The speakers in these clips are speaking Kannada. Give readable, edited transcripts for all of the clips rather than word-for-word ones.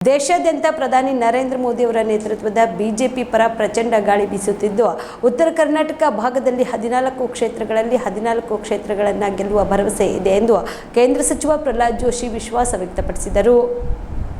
ದೇಶಾದ್ಯಂತ ಪ್ರಧಾನಿ ನರೇಂದ್ರ ಮೋದಿ ಅವರ ನೇತೃತ್ವದ ಬಿಜೆಪಿ ಪರ ಪ್ರಚಂಡ ಗಾಳಿ ಬೀಸುತ್ತಿದ್ದು, ಉತ್ತರ ಕರ್ನಾಟಕ ಭಾಗದಲ್ಲಿ 14 ಕ್ಷೇತ್ರಗಳನ್ನು ಗೆಲ್ಲುವ ಭರವಸೆ ಇದೆ ಎಂದು ಕೇಂದ್ರ ಸಚಿವ ಪ್ರಹ್ಲಾದ್ ಜೋಶಿ ವಿಶ್ವಾಸ ವ್ಯಕ್ತಪಡಿಸಿದರು.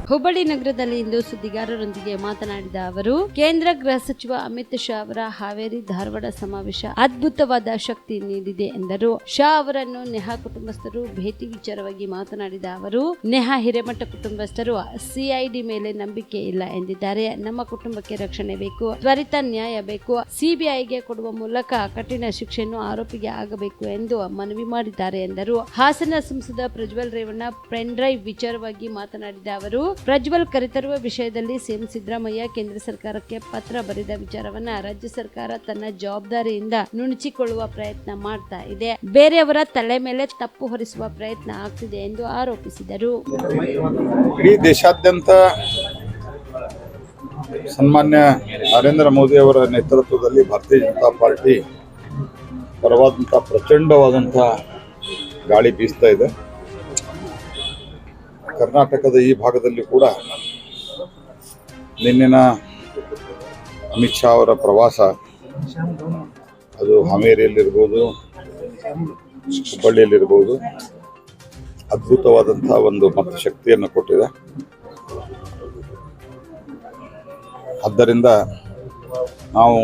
ಹುಬ್ಬಳ್ಳಿ ನಗರದಲ್ಲಿ ಇಂದು ಸುದ್ದಿಗಾರರೊಂದಿಗೆ ಮಾತನಾಡಿದ ಅವರು, ಕೇಂದ್ರ ಗೃಹ ಸಚಿವ ಅಮಿತ್ ಶಾ ಅವರ ಹಾವೇರಿ ಧಾರವಾಡ ಸಮಾವೇಶ ಅದ್ಭುತವಾದ ಶಕ್ತಿ ನೀಡಿದೆ ಎಂದರು. ಶಾ ಅವರನ್ನು ನೆಹಾ ಕುಟುಂಬಸ್ಥರು ಭೇಟಿ ವಿಚಾರವಾಗಿ ಮಾತನಾಡಿದ ಅವರು, ನೆಹಾ ಹಿರೇಮಠ ಕುಟುಂಬಸ್ಥರು ಸಿಐಡಿ ಮೇಲೆ ನಂಬಿಕೆ ಇಲ್ಲ ಎಂದಿದ್ದಾರೆ. ನಮ್ಮ ಕುಟುಂಬಕ್ಕೆ ರಕ್ಷಣೆ ಬೇಕು, ತ್ವರಿತ ನ್ಯಾಯ ಬೇಕು, ಸಿಬಿಐಗೆ ಕೊಡುವ ಮೂಲಕ ಕಠಿಣ ಶಿಕ್ಷೆಯನ್ನು ಆರೋಪಿಗೆ ಆಗಬೇಕು ಎಂದು ಮನವಿ ಮಾಡಿದ್ದಾರೆ ಎಂದರು. ಹಾಸನ ಸಂಸದ ಪ್ರಜ್ವಲ್ ರೇವಣ್ಣ ಪೆನ್ ಡ್ರೈವ್ ವಿಚಾರವಾಗಿ ಮಾತನಾಡಿದ ಅವರು, ಪ್ರಜ್ವಲ್ ಕರೆತರುವ ವಿಷಯದಲ್ಲಿ ಸಿಎಂ ಸಿದ್ದರಾಮಯ್ಯ ಕೇಂದ್ರ ಸರ್ಕಾರಕ್ಕೆ ಪತ್ರ ಬರೆದ ವಿಚಾರವನ್ನ ರಾಜ್ಯ ಸರ್ಕಾರ ತನ್ನ ಜವಾಬ್ದಾರಿಯಿಂದ ನುಣುಚಿಕೊಳ್ಳುವ ಪ್ರಯತ್ನ ಮಾಡ್ತಾ ಇದೆ. ಬೇರೆಯವರ ತಲೆ ಮೇಲೆ ತಪ್ಪು ಹೊರಿಸುವ ಪ್ರಯತ್ನ ಆಗ್ತಿದೆ ಎಂದು ಆರೋಪಿಸಿದರು. ಇಡೀ ದೇಶಾದ್ಯಂತ ಸನ್ಮಾನ್ಯ ನರೇಂದ್ರ ಮೋದಿ ಅವರ ನೇತೃತ್ವದಲ್ಲಿ ಭಾರತೀಯ ಜನತಾ ಪಾರ್ಟಿ ಪರವಾದಂತಹ ಪ್ರಚಂಡವಾದಂತಹ ಗಾಳಿ ಬೀಸ್ತಾ ಇದೆ. ಕರ್ನಾಟಕದ ಈ ಭಾಗದಲ್ಲಿ ಕೂಡ ನಿನ್ನೆನ ಅಮಿತ್ ಶಾ ಅವರ ಪ್ರವಾಸ, ಅದು ಹಾವೇರಿಯಲ್ಲಿರ್ಬೋದು, ಹುಬ್ಬಳ್ಳಿಯಲ್ಲಿರ್ಬೋದು, ಅದ್ಭುತವಾದಂಥ ಒಂದು ಮತ್ತು ಶಕ್ತಿಯನ್ನು ಕೊಟ್ಟಿದೆ. ಆದ್ದರಿಂದ ನಾವು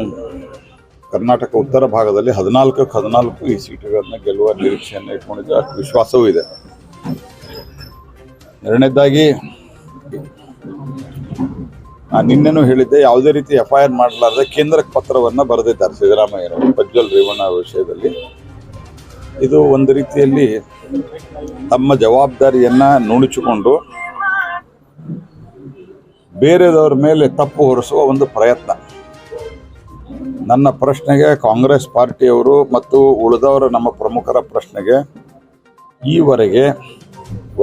ಕರ್ನಾಟಕ ಉತ್ತರ ಭಾಗದಲ್ಲಿ 14 ಈ ಸೀಟುಗಳನ್ನು ಗೆಲ್ಲುವ ನಿರೀಕ್ಷೆಯನ್ನು ಇಟ್ಕೊಂಡಿದ್ದೆ. ಅಷ್ಟು ವಿಶ್ವಾಸವೂ ಇದೆ. ಎರಡನೇದಾಗಿ ನಾನು ನಿನ್ನೆನೂ ಹೇಳಿದ್ದೆ, ಯಾವುದೇ ರೀತಿ FIR ಮಾಡಲಾರದೆ ಕೇಂದ್ರಕ್ಕೆ ಪತ್ರವನ್ನು ಬರೆದಿದ್ದಾರೆ ಸಿದ್ದರಾಮಯ್ಯನವರು ಪ್ರಜ್ವಲ್ ರೇವಣ್ಣ ವಿಷಯದಲ್ಲಿ. ಇದು ಒಂದು ರೀತಿಯಲ್ಲಿ ತಮ್ಮ ಜವಾಬ್ದಾರಿಯನ್ನು ನುಣುಚಿಕೊಂಡು ಬೇರೆದವರ ಮೇಲೆ ತಪ್ಪು ಹೊರಿಸುವ ಒಂದು ಪ್ರಯತ್ನ. ನನ್ನ ಪ್ರಶ್ನೆಗೆ ಕಾಂಗ್ರೆಸ್ ಪಾರ್ಟಿಯವರು ಮತ್ತು ಉಳಿದವರ ನಮ್ಮ ಪ್ರಮುಖರ ಪ್ರಶ್ನೆಗೆ ಈವರೆಗೆ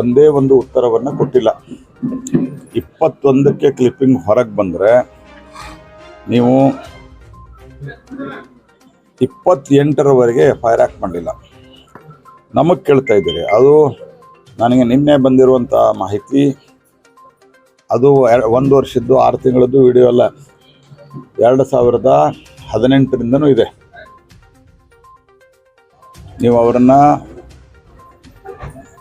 ಒಂದೇ ಒಂದು ಉತ್ತರವನ್ನು ಕೊಟ್ಟಿಲ್ಲ. 21ಕ್ಕೆ ಕ್ಲಿಪ್ಪಿಂಗ್ ಹೊರಗೆ ಬಂದರೆ ನೀವು 28ರವರೆಗೆ FIR ಆ್ಯಕ್ಟ್ ಮಾಡಲಿಲ್ಲ. ನಮಗೆ ಕೇಳ್ತಾ ಇದ್ದೀರಿ. ಅದು ನನಗೆ ನಿನ್ನೆ ಬಂದಿರುವಂಥ ಮಾಹಿತಿ, ಅದು 1 ವರ್ಷದ್ದು 6 ತಿಂಗಳದ್ದು ವಿಡಿಯೋ ಅಲ್ಲ, 2018ರಿಂದನೂ ಇದೆ.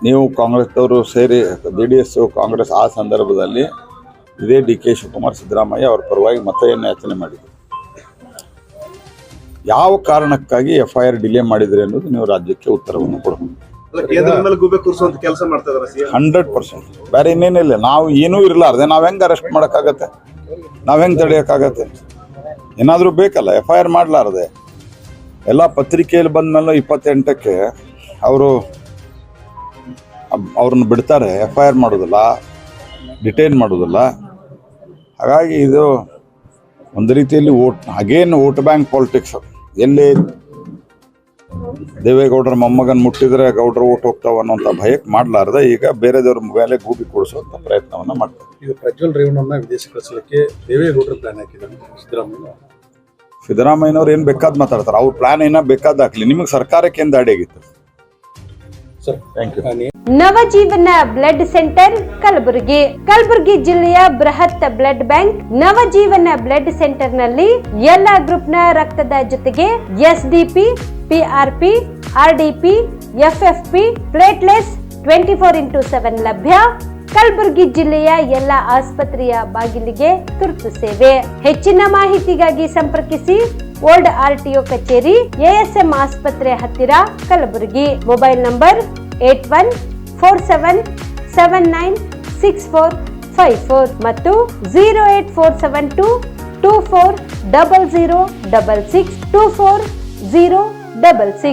ನೀವು ಕಾಂಗ್ರೆಸ್ದವರು ಸೇರಿ JDS ಕಾಂಗ್ರೆಸ್ ಆ ಸಂದರ್ಭದಲ್ಲಿ ಇದೇ DK ಶಿವಕುಮಾರ್ ಸಿದ್ದರಾಮಯ್ಯ ಅವರ ಪರವಾಗಿ ಮತಯಾಚನೆ ಮಾಡಿದರು. ಯಾವ ಕಾರಣಕ್ಕಾಗಿ FIR ಡಿಲೇ ಮಾಡಿದ್ರಿ ಅನ್ನೋದು ನೀವು ರಾಜ್ಯಕ್ಕೆ ಉತ್ತರವನ್ನು ಕೊಡಬೇಕು. 100% ಬೇರೆ ಇನ್ನೇನಿಲ್ಲ. ನಾವು ಏನೂ ಇರಲಾರ್ದೆ ನಾವು ಹೆಂಗೆ ಅರೆಸ್ಟ್ ಮಾಡೋಕ್ಕಾಗತ್ತೆ, ನಾವು ಹೆಂಗೆ ತಡೆಯೋಕ್ಕಾಗತ್ತೆ? ಏನಾದರೂ ಬೇಕಲ್ಲ. FIR ಮಾಡಲಾರ್ದೆ ಎಲ್ಲ ಪತ್ರಿಕೆಯಲ್ಲಿ ಬಂದ ಮೇಲೆ 28ಕ್ಕೆ ಅವ್ರನ್ನ ಬಿಡ್ತಾರೆ, FIR ಮಾಡೋದಿಲ್ಲ, ಡಿಟೈನ್ ಮಾಡೋದಿಲ್ಲ. ಹಾಗಾಗಿ ಇದು ಒಂದು ರೀತಿಯಲ್ಲಿ ವೋಟ್ ಬ್ಯಾಂಕ್ ಪಾಲಿಟಿಕ್ಸ್. ಎಲ್ಲಿ ದೇವೇಗೌಡರ ಮೊಮ್ಮಗನ್ ಮುಟ್ಟಿದ್ರೆ ಗೌಡ್ರ ಓಟ್ ಹೋಗ್ತಾವ ಅನ್ನೋಂಥ ಭಯಕ್ಕೆ ಮಾಡಲಾರ್ದೆ ಈಗ ಬೇರೆದವ್ರ ಮೇಲೆ ಗೂಬಿ ಕೊಡಿಸುವಂಥ ಪ್ರಯತ್ನವನ್ನು ಮಾಡ್ತಾರೆ. ಈಗ ಪ್ರಜ್ವಲ್ ರೇವಣ್ಣನ ವಿದೇಶ ಕಳಿಸಲಿಕ್ಕೆ ದೇವೇಗೌಡರ ಪ್ಲಾನ್ ಹಾಕಿದ್ದಾರೆ ಸಿದ್ದರಾಮಯ್ಯನವ್ರು ಏನು ಬೇಕಾದ್ ಮಾತಾಡ್ತಾರೆ. ಅವ್ರ ಪ್ಲಾನ್ ಏನೋ ಬೇಕಾದ ಹಾಕ್ಲಿ, ನಿಮಗೆ ಸರ್ಕಾರಕ್ಕೆ ಏನು ದಾಡಿ ಆಗಿತ್ತು? Thank you. Navajeevana blood centre Kalaburagi ಜಿಲ್ಲೆಯ ಬೃಹತ್ blood bank Navajeevana blood centre ನಲ್ಲಿ ಎಲ್ಲಾ ಗ್ರೂಪ್ ನ ರಕ್ತದ ಜೊತೆಗೆ SDP, PRP, RDP, FFP, ಪ್ಲೇಟ್ಲೆಸ್ 24x7 ಲಭ್ಯ. ಕಲಬುರಗಿ ಜಿಲ್ಲೆಯ ಎಲ್ಲ ಆಸ್ಪತ್ರೆಯ ಬಾಗಿಲಿಗೆ ತುರ್ತು ಸೇವೆ. ಹೆಚ್ಚಿನ ಮಾಹಿತಿಗಾಗಿ ಸಂಪರ್ಕಿಸಿ ಓಲ್ಡ್ RTO ಕಚೇರಿ, ASM ಆಸ್ಪತ್ರೆ ಹತ್ತಿರ, ಕಲಬುರಗಿ. ಮೊಬೈಲ್ ನಂಬರ್ 8147979645 ಮತ್ತು 08472240066 240066.